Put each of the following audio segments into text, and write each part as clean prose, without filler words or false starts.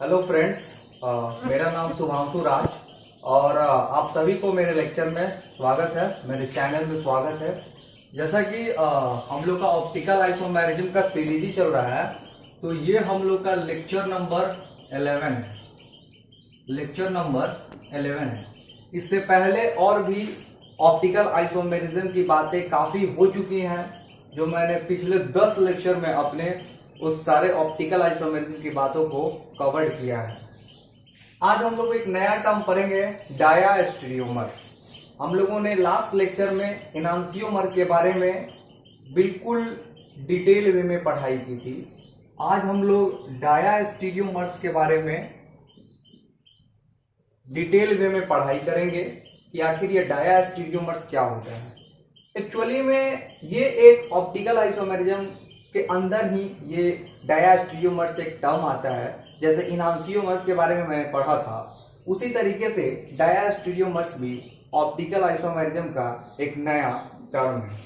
Hello friends, मेरा नाम शुभांशु राज और आप सभी को मेरे लेक्चर में स्वागत है, मेरे चैनल में स्वागत है। जैसा कि हम लोग का ऑप्टिकल आइसोमेरिज्म का सीरीज ही चल रहा है, तो ये हम लोग का लेक्चर नंबर 11 है। लेक्चर नंबर 11 है। इससे पहले और भी ऑप्टिकल आइसोमेरिज्म की बातें काफ़ी हो चुकी हैं, जो मैंने पिछले 10 लेक्चर में अपने उस सारे ऑप्टिकल आइसोमेरिज्म की बातों को कवर किया है। आज हम लोग एक नया टर्म पढ़ेंगे, डायास्टीरियोमर। हम लोगों ने लास्ट लेक्चर में इनांसियोमर के बारे में बिल्कुल डिटेल वे में पढ़ाई की थी। आज हम लोग डायास्टीरियोमर्स के बारे में डिटेल वे में पढ़ाई करेंगे कि आखिर ये डायास्टीरियोमर्स क्या होता है। एक्चुअली में ये एक ऑप्टिकल आइसोमेरिज्म के अंदर ही ये डायास्टीरियोमर्स एक टर्म आता है। जैसे इनांसियोमर्स के बारे में मैंने पढ़ा था, उसी तरीके से डायास्टीरियोमर्स भी ऑप्टिकल आइसोमेरिज्म का एक नया टर्म है।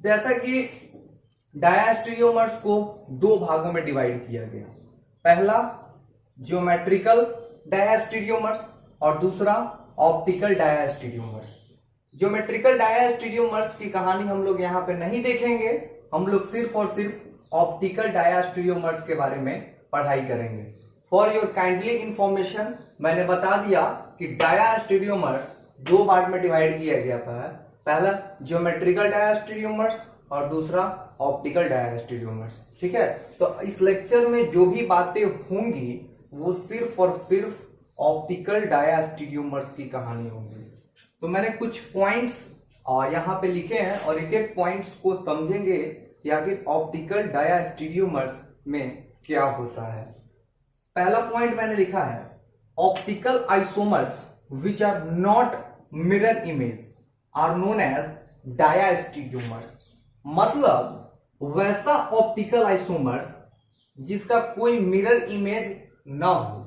जैसा कि डायास्टीरियोमर्स को दो भागों में डिवाइड किया गया, पहला ज्योमेट्रिकल डायास्टीरियोमर्स और दूसरा ऑप्टिकल डायास्टीरियोमर्स। ज्योमेट्रिकल डायास्टीरियोमर्स की कहानी हम लोग यहाँ पे नहीं देखेंगे, हम लोग सिर्फ और सिर्फ ऑप्टिकल डायास्टीरियोमर्स के बारे में पढ़ाई करेंगे। फॉर योर काइंडली इंफॉर्मेशन, मैंने बता दिया कि डायास्टीरियोमर्स दो पार्ट में डिवाइड किया गया था। पहला ज्योमेट्रिकल डायास्टीरियोमर्स और दूसरा ऑप्टिकल डायास्टीरियोमर्स। ठीक है, तो इस लेक्चर में जो भी बातें होंगी वो सिर्फ और सिर्फ ऑप्टिकल डायास्टीरियोमर्स की कहानी होगी। तो मैंने कुछ पॉइंट्स यहाँ पे लिखे हैं और एक एक पॉइंट्स को समझेंगे कि आखिर ऑप्टिकल डायास्टीरियोमर्स में क्या होता है। पहला पॉइंट मैंने लिखा है, optical isomers which are not mirror image are known as diastereomers. मतलब वैसा ऑप्टिकल आइसोमर्स जिसका कोई मिरर इमेज ना हो,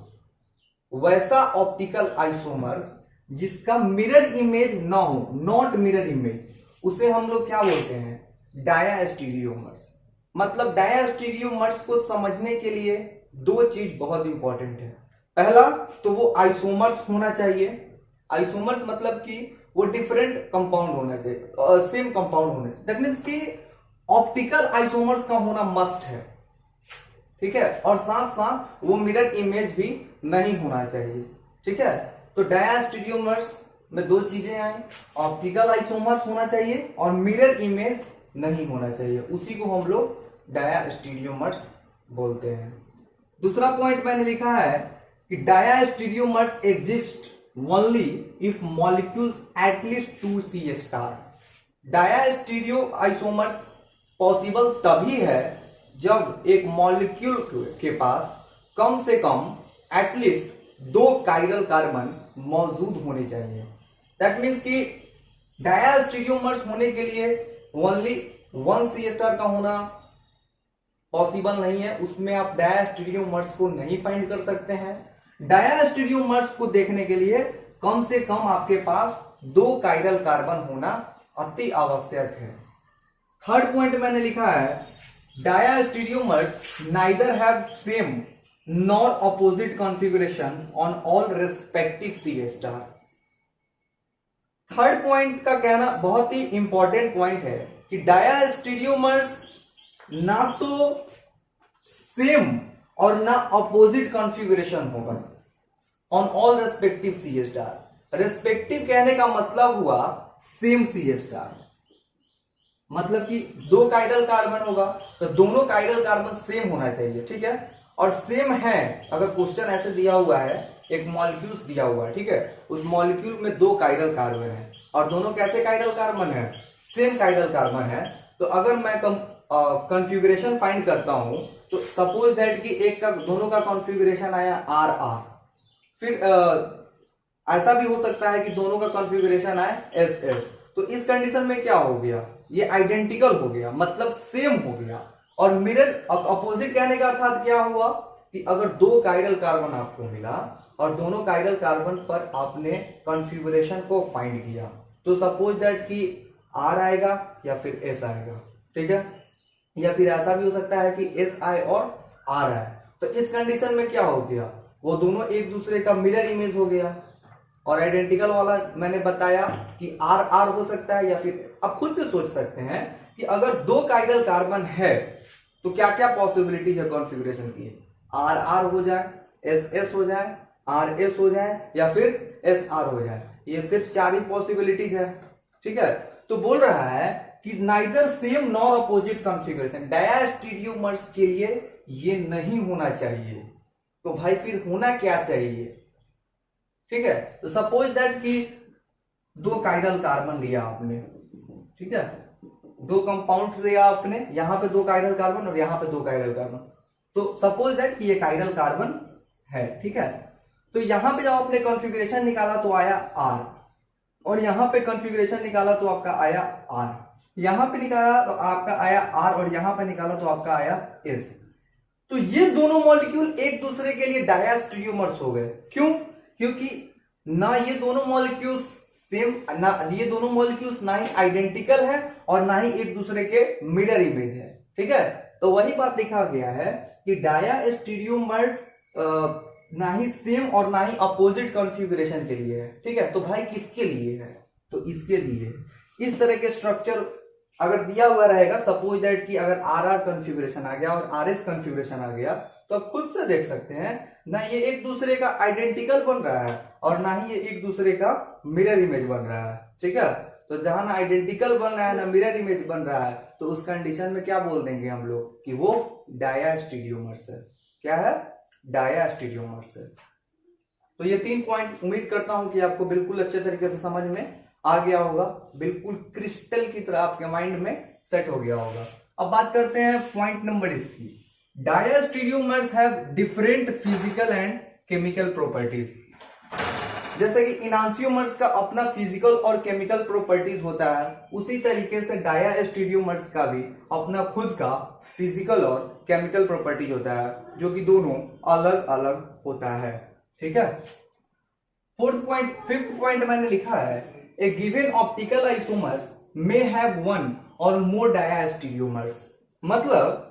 वैसा ऑप्टिकल आइसोमर्स जिसका मिरर इमेज ना हो, नॉट मिरर इमेज, उसे हम लोग क्या बोलते हैं? डायास्टीरियोमर्स। मतलब डायास्टीरियोमर्स को समझने के लिए दो चीज बहुत इंपॉर्टेंट है। पहला तो वो आइसोमर्स होना चाहिए। आइसोमर्स मतलब कि वो डिफरेंट कंपाउंड होना चाहिए, सेम कंपाउंड होना चाहिए। दैट मीन्स कि ऑप्टिकल आइसोमर्स का होना मस्ट है। ठीक है, और साथ साथ वो मिरर इमेज भी नहीं होना चाहिए। ठीक है, तो डायास्टीरियोमर्स में दो चीजें आई, ऑप्टिकल आइसोमर्स होना चाहिए और मिरर इमेज नहीं होना चाहिए, उसी को हम लोग डायास्टीरियोमर्स बोलते हैं। दूसरा पॉइंट मैंने लिखा है कि diastereomers exist only if molecules at least 2 C star. Diastereoisomers possible तभी है जब एक मॉलिक्यूल के पास कम से कम एटलीस्ट 2 कायरल कार्बन मौजूद होने चाहिए। दैट मीन्स कि डायास्टीरियोमर्स होने के लिए ओनली 1 C स्टार का होना पॉसिबल नहीं है, उसमें आप डायास्टीरियोमर्स को नहीं फाइंड कर सकते हैं। डायास्टीरियोमर्स को देखने के लिए कम से कम आपके पास 2 कायरल कार्बन होना अति आवश्यक है। थर्ड पॉइंट मैंने लिखा है, diastereomers neither have same nor opposite configuration on all respective C star। Third point का कहना बहुत ही इंपॉर्टेंट पॉइंट है कि डायास्टीरियोमर्स ना तो सेम और ना अपोजिट कॉन्फ़िगरेशन होगा on all respective C star. Respective कहने का मतलब हुआ सेम सी स्टार, मतलब कि 2 कायरल कार्बन होगा तो दोनों कायरल कार्बन सेम होना चाहिए। ठीक है, और सेम है, अगर क्वेश्चन ऐसे दिया हुआ है, एक मॉलिक्यूल्स दिया हुआ है, ठीक है, उस मॉलिक्यूल में 2 कायरल कार्बन है और दोनों कैसे कायरल कार्बन है? सेम कायरल कार्बन है। तो अगर मैं कॉन्फ़िगरेशन फाइंड करता हूं तो सपोज दैट कि एक का दोनों का कॉन्फ़िगरेशन आया आर आर, फिर ऐसा भी हो सकता है कि दोनों का कॉन्फ़िगरेशन आए एस एस। तो इस कंडीशन में क्या हो गया? ये आइडेंटिकल हो गया, मतलब सेम हो गया। और मिरर अपोजिट कहने का अर्थात क्या हुआ कि अगर 2 कायरल कार्बन आपको मिला और दोनों कायरल कार्बन पर आपने कॉन्फ़िगरेशन को फाइंड किया, तो सपोज दैट कि आर आएगा या फिर एस आएगा। ठीक है, या फिर ऐसा भी हो सकता है कि एस आए और आर आए, तो इस कंडीशन में क्या हो गया, वो दोनों एक दूसरे का मिरर इमेज हो गया। और आइडेंटिकल वाला मैंने बताया कि आर आर हो सकता है, या फिर आप खुद से सोच सकते हैं कि अगर दो काइरल कार्बन है तो क्या क्या पॉसिबिलिटी है कॉन्फ़िगरेशन की, आर आर हो जाए, एस एस हो जाए, आर एस हो जाए, या फिर एस आर हो जाए। ये सिर्फ 4 ही पॉसिबिलिटीज है। ठीक है, तो बोल रहा है कि neither same nor opposite configuration, diastereomers के लिए ये नहीं होना चाहिए। तो भाई फिर होना क्या चाहिए? ठीक है, तो सपोज दैट कि 2 काइरल कार्बन लिया आपने, ठीक है, 2 कंपाउंड लिया आपने, यहां पे 2 काइरल कार्बन और यहां पे 2 काइरल कार्बन। तो सपोज दैट कि ये काइरल कार्बन है, ठीक है। तो यहां पे जब आपने कॉन्फ़िगरेशन निकाला तो आया आर, और यहां पे कॉन्फ़िगरेशन निकाला तो आपका आया आर, यहां पे निकाला तो आपका आया आर, और यहां पे निकाला तो आपका आया एस। तो ये दोनों मॉलिक्यूल एक दूसरे के लिए डायस्टीरियोमर्स हो गए। क्यों? क्योंकि ना ये दोनों मॉलिक्यूल्स सेम, ना ये दोनों मॉलिक्यूल्स ना ही आइडेंटिकल है और ना ही एक दूसरे के मिरर इमेज है। ठीक है, तो वही बात लिखा गया है कि डायस्टीरियोमर्स ना ही सेम और ना ही अपोजिट कॉन्फ़िगरेशन के लिए है। ठीक है, तो भाई किसके लिए है? तो इसके लिए। इस तरह के स्ट्रक्चर अगर दिया हुआ रहेगा, सपोज दैट कि अगर आर आर कॉन्फ़िगरेशन आ गया और आर एस कॉन्फ़िगरेशन आ गया, तो आप खुद से देख सकते हैं ना ये एक दूसरे का आइडेंटिकल बन रहा है और ना ही ये एक दूसरे का मिरर इमेज बन रहा है। ठीक है, तो जहां ना आइडेंटिकल बन रहा है ना मिरर इमेज बन रहा है, तो उस कंडीशन में क्या बोल देंगे हम लोग कि वो डायस्टीरियोमर्स है। क्या है? डायस्टीरियोमर्स है। तो ये 3 पॉइंट उम्मीद करता हूं कि आपको बिल्कुल अच्छे तरीके से समझ में आ गया होगा, बिल्कुल क्रिस्टल की तरह आपके माइंड में सेट हो गया होगा। अब बात करते हैं पॉइंट नंबर इसकी। Diastereomers have different physical and chemical properties. जैसे कि इनांसियोमर्स का अपना फिजिकल और केमिकल प्रॉपर्टीज होता है, उसी तरीके से डायस्टीरियोमर्स का भी अपना खुद का फिजिकल और केमिकल प्रॉपर्टीज होता है, जो कि दोनों अलग अलग होता है। ठीक है, फिफ्थ पॉइंट मैंने लिखा है, a given optical isomers may have 1 और मोर डायस्टीरियोमर्स। मतलब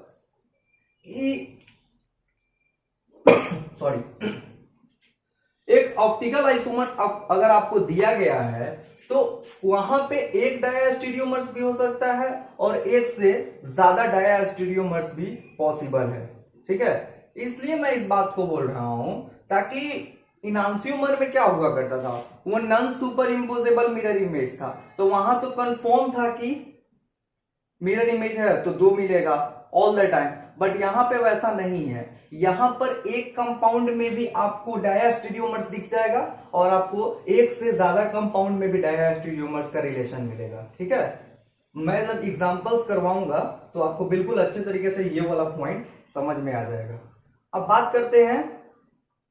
सॉरी, एक ऑप्टिकल आइसोमर्स अगर आपको दिया गया है तो वहां पे एक डायस्टीरियोमर्स भी हो सकता है और एक से ज्यादा डायस्टीरियोमर्स भी पॉसिबल है। ठीक है, इसलिए मैं इस बात को बोल रहा हूं ताकि इनांसियोमर में क्या हुआ करता था, वो non super imposable mirror image था, तो वहां तो कंफर्म था कि मिरर इमेज है तो 2 मिलेगा ऑल द टाइम। बट यहां पे वैसा नहीं है, यहां पर एक कंपाउंड में भी आपको डायस्टीरियोमर्स दिख जाएगा और आपको एक से ज्यादा कंपाउंड में भी डायस्टीरियोमर्स का रिलेशन मिलेगा। ठीक है, मैं जब एग्जांपल्स करवाऊंगा तो आपको बिल्कुल अच्छे तरीके से ये वाला पॉइंट समझ में आ जाएगा। अब बात करते हैं,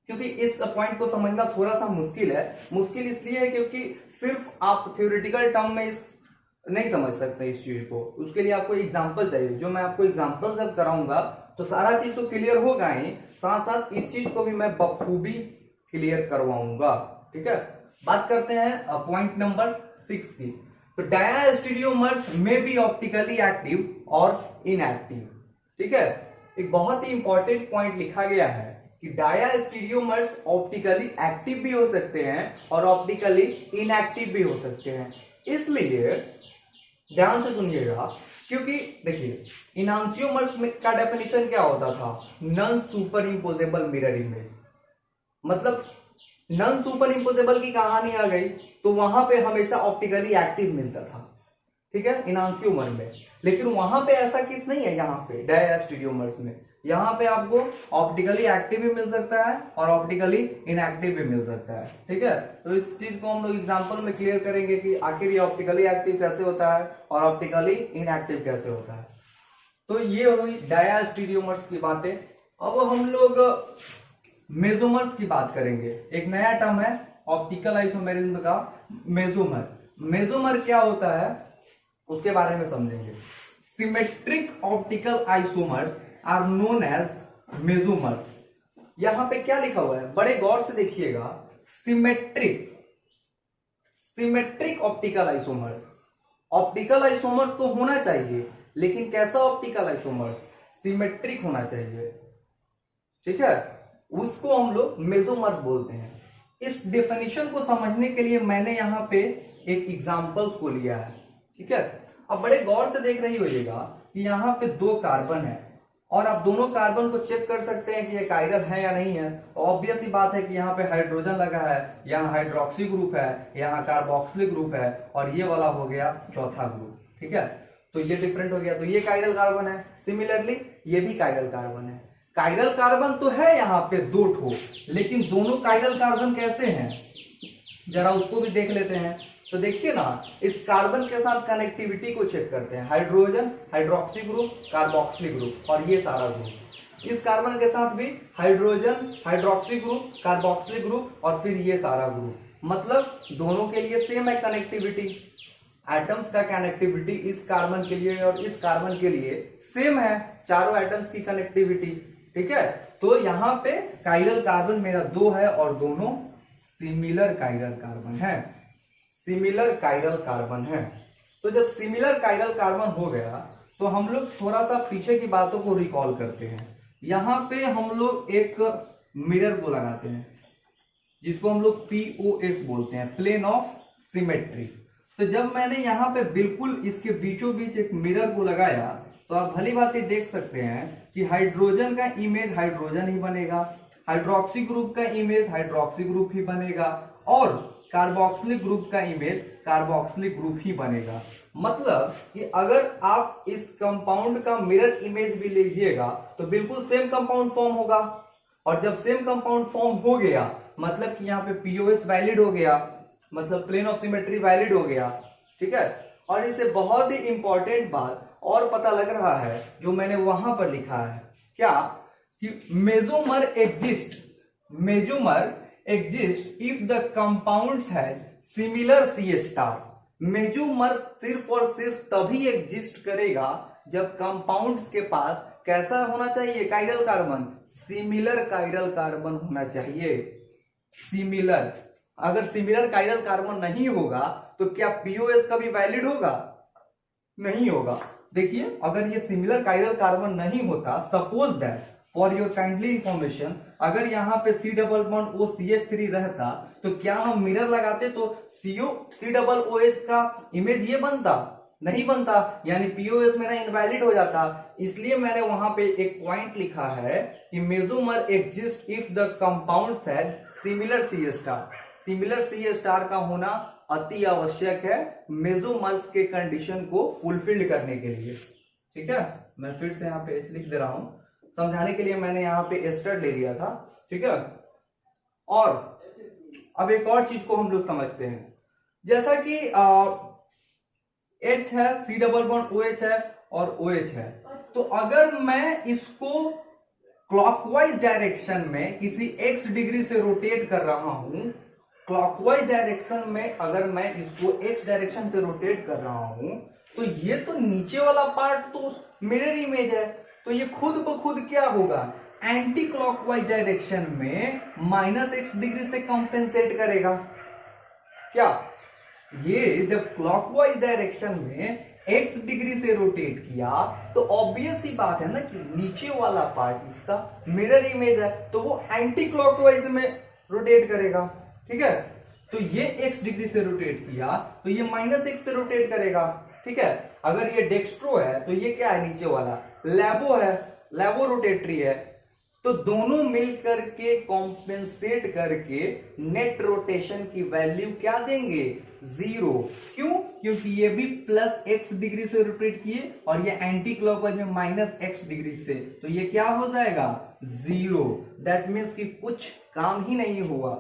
क्योंकि इस पॉइंट को समझना थोड़ा सा मुश्किल है। मुश्किल इसलिए है क्योंकि सिर्फ आप थ्योरेटिकल टर्म में इस नहीं समझ सकते इस चीज को, उसके लिए आपको एग्जांपल चाहिए। जो मैं आपको एग्जांपल जब कराऊंगा तो सारा चीज तो क्लियर होगा ही, साथ साथ इस चीज को भी मैं बखूबी क्लियर करवाऊंगा। ठीक है, बात करते हैं पॉइंट नंबर 6 की। तो डायस्टीरियोमर्स में बी ऑप्टिकली एक्टिव और इनएक्टिव। ठीक है, एक बहुत ही इंपॉर्टेंट पॉइंट लिखा गया है कि डायस्टीरियोमर्स ऑप्टिकली एक्टिव भी हो सकते हैं और ऑप्टिकली इनएक्टिव भी हो सकते हैं। इसलिए ध्यान से सुनिएगा, क्योंकि देखिए इनांसियोमर्स में का डेफिनेशन क्या होता था, non super imposable mirror image. मतलब नॉन सुपर इम्पोजेबल की कहानी आ गई तो वहां पे हमेशा ऑप्टिकली एक्टिव मिलता था। ठीक है, इनांसियोमर में, लेकिन वहां पे ऐसा किस नहीं है, यहाँ पे डायस्टीरियोमर्स में यहाँ पे आपको ऑप्टिकली एक्टिव भी मिल सकता है और ऑप्टिकली इनएक्टिव भी मिल सकता है। ठीक है, तो इस चीज को हम लोग एग्जांपल में क्लियर करेंगे कि आखिर ये ऑप्टिकली एक्टिव कैसे होता है और ऑप्टिकली इनएक्टिव कैसे होता है। तो ये हुई डायस्टीरियोमर्स की बातें। अब हम लोग मेसोमर्स की बात करेंगे। एक नया टर्म है ऑप्टिकल आइसोमेरिज्म का, मेसोमर। मेसोमर क्या होता है उसके बारे में समझेंगे। Symmetric optical isomers are known as mesomers. यहां पे क्या लिखा हुआ है, बड़े गौर से देखिएगा, symmetric optical isomers. Optical isomers तो होना चाहिए, लेकिन कैसा ऑप्टिकल आइसोमर्स, सिमेट्रिक होना चाहिए। ठीक है, उसको हम लोग मेसोमर्स बोलते हैं। इस डेफिनेशन को समझने के लिए मैंने यहाँ पे एक एग्जांपल्स को लिया है। ठीक है, अब बड़े गौर से देख रही होइएगा कि यहाँ पे 2 कार्बन है और आप दोनों कार्बन को चेक कर सकते हैं कि ये कायरल है या नहीं है। तो ऑब्वियस ही बात है कि यहाँ पे हाइड्रोजन लगा है, यहाँ हाइड्रोक्सी ग्रुप है, यहाँ कार्बोक्सिलिक ग्रुप है और ये वाला हो गया चौथा ग्रुप। ठीक है, तो ये डिफरेंट हो गया, तो ये कायरल कार्बन है। सिमिलरली ये भी कायरल कार्बन है। कायरल कार्बन तो है यहाँ पे 2 ठो, लेकिन दोनों कायरल कार्बन कैसे हैं जरा उसको भी देख लेते हैं। तो देखिए ना, इस कार्बन के साथ कनेक्टिविटी को चेक करते हैं, hydrogen, hydroxy group, carboxylic group और ये सारा ग्रुप। इस कार्बन के साथ भी hydrogen, hydroxy group, carboxylic group और फिर ये सारा ग्रुप, मतलब दोनों के लिए सेम है कनेक्टिविटी। एटम्स का कनेक्टिविटी इस कार्बन के लिए और इस कार्बन के लिए सेम है, चारों एटम्स की कनेक्टिविटी। ठीक है, तो यहाँ पे कायरल कार्बन मेरा 2 है और दोनों सिमिलर कायरल कार्बन है। सिमिलर कायरल कार्बन है। तो जब सिमिलर कायरल कार्बन हो गया तो हम लोग थोड़ा सा पीछे की बातों को रिकॉल करते हैं। यहाँ पे हम लोग एक मिरर को लगाते हैं जिसको हम लोग POS बोलते हैं, प्लेन ऑफ सिमेट्री। तो जब मैंने यहाँ पे बिल्कुल इसके बीचों बीच एक मिरर को लगाया तो आप भली बात देख सकते हैं कि हाइड्रोजन का इमेज हाइड्रोजन ही बनेगा, हाइड्रोक्सी ग्रुप का इमेज हाइड्रोक्सी ग्रुप ही बनेगा और कार्बोक्सिलिक ग्रुप का इमेज कार्बोक्सिलिक ग्रुप ही बनेगा। मतलब कि अगर आप इस कंपाउंड का मिरर इमेज भी लीजिएगा तो बिल्कुल सेम कंपाउंड फॉर्म होगा। और जब सेम कंपाउंड फॉर्म हो गया मतलब कि यहाँ पे POS वैलिड हो गया, मतलब प्लेन ऑफ सिमेट्री वैलिड हो गया। ठीक है, और इसे बहुत ही इंपॉर्टेंट बात और पता लग रहा है जो मैंने वहां पर लिखा है, क्या कि mesomer exist if the compounds have similar C star. Mesomer सिर्फ और सिर्फ तभी एग्जिस्ट करेगा जब कंपाउंड्स के पास कैसा होना चाहिए chiral carbon, similar chiral carbon होना चाहिए। सिमिलर, अगर सिमिलर कायरल कार्बन नहीं होगा तो क्या POS कभी वैलिड होगा? नहीं होगा। देखिए, अगर ये सिमिलर कायरल कार्बन नहीं होता, suppose that for your kindly information, अगर यहाँ पे C डबल बॉन्ड OCH3 रहता तो क्या हम मिरर लगाते तो C डबल OH का इमेज ये बनता? नहीं बनता, यानी POS मेरा इनवैलिड हो जाता। इसलिए मैंने वहां पे एक पॉइंट लिखा है कि mesomer exist if the compounds have similar C star. Similar C star का होना अति आवश्यक है मेसोमर्स के कंडीशन को फुलफिल्ड करने के लिए। ठीक है, मैं फिर से यहाँ पे H लिख दे रहा हूं, समझाने के लिए मैंने यहाँ पे एस्टर ले लिया था। ठीक है, और अब एक और चीज को हम लोग समझते हैं, जैसा कि H है, C डबल बॉन्ड OH है और OH है, तो अगर मैं इसको क्लॉकवाइज डायरेक्शन में किसी x डिग्री से रोटेट कर रहा हूं, क्लॉकवाइज डायरेक्शन में अगर मैं इसको x डायरेक्शन से रोटेट कर रहा हूं तो ये तो नीचे वाला पार्ट तो मिरर इमेज है, तो ये खुद ब खुद क्या होगा, एंटी क्लॉकवाइज डायरेक्शन में -x डिग्री से कंपेंसेट करेगा। क्या ये जब क्लॉकवाइज डायरेक्शन में x डिग्री से रोटेट किया तो ऑब्वियस ही बात है ना कि नीचे वाला पार्ट इसका मिरर इमेज है, तो वो एंटी क्लॉकवाइज में रोटेट करेगा। ठीक है, तो ये x डिग्री से रोटेट किया तो ये -x से रोटेट करेगा। ठीक है, अगर ये डेक्स्ट्रो है तो ये क्या है, नीचे वाला लैबो है, लैबो रोटेटरी है, तो दोनों मिलकर के कॉम्पेंसेट करके नेट रोटेशन की वैल्यू क्या देंगे, 0। क्यों? क्योंकि ये भी +x डिग्री से रोटेट किए और ये एंटी क्लॉकवाइज में -x डिग्री से, तो ये क्या हो जाएगा, 0। दैट मीन्स कि कुछ काम ही नहीं हुआ,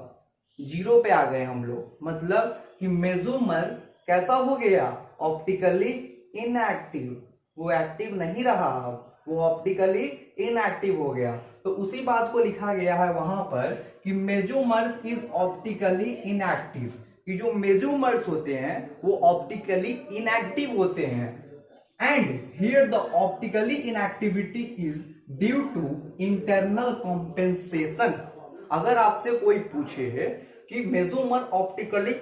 0 पे आ गए हम लोग। मतलब कि मेसोमर कैसा हो गया, ऑप्टिकली इनएक्टिव, वो एक्टिव नहीं रहा, वो ऑप्टिकली इनएक्टिव हो गया। तो उसी बात को लिखा गया है वहां पर कि मेसोमर्स इज ऑप्टिकली इनएक्टिव, कि जो मेसोमर्स होते हैं वो ऑप्टिकली इनएक्टिव होते हैं। And here the optically inactivity is due to internal compensation. अगर आपसे कोई पूछे कि मेसोमर ऑप्टिकली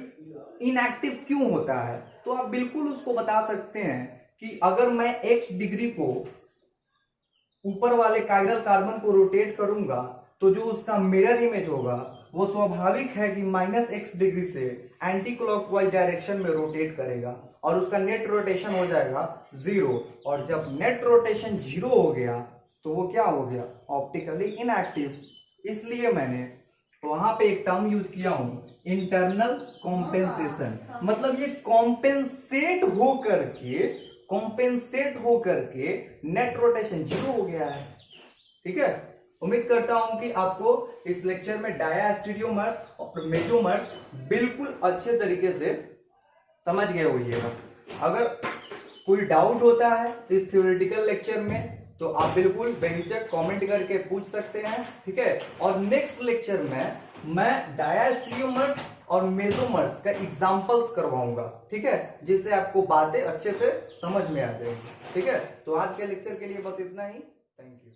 इनएक्टिव क्यों होता है, तो आप बिल्कुल उसको बता सकते हैं कि अगर मैं x डिग्री को ऊपर वाले कायरल कार्बन को रोटेट करूंगा तो जो उसका मिरर इमेज होगा वो स्वाभाविक है कि -x डिग्री से एंटी क्लॉकवाइज डायरेक्शन में रोटेट करेगा और उसका नेट रोटेशन हो जाएगा 0। और जब नेट रोटेशन 0 हो गया तो वो क्या हो गया, ऑप्टिकली इनएक्टिव। इसलिए मैंने वहां पे एक टर्म यूज किया हूं, इंटरनल कॉम्पेंसेशन। मतलब ये कॉम्पेंसेट हो करके नेट रोटेशन 0 हो गया है। ठीक है, उम्मीद करता हूं कि आपको इस लेक्चर में डायास्टीरियोमर्स और मेसोमर्स बिल्कुल अच्छे तरीके से समझ गए होइएगा। अगर कोई डाउट होता है इस थ्योरेटिकल लेक्चर में तो आप बिल्कुल बेहिचक कमेंट करके पूछ सकते हैं। ठीक है, और नेक्स्ट लेक्चर में मैं डायास्टीरियोमर्स और मेसोमर्स का एग्जांपल्स करवाऊंगा। ठीक है, जिससे आपको बातें अच्छे से समझ में आ जाएंगी। ठीक है, तो आज के लेक्चर के लिए बस इतना ही। Thank you.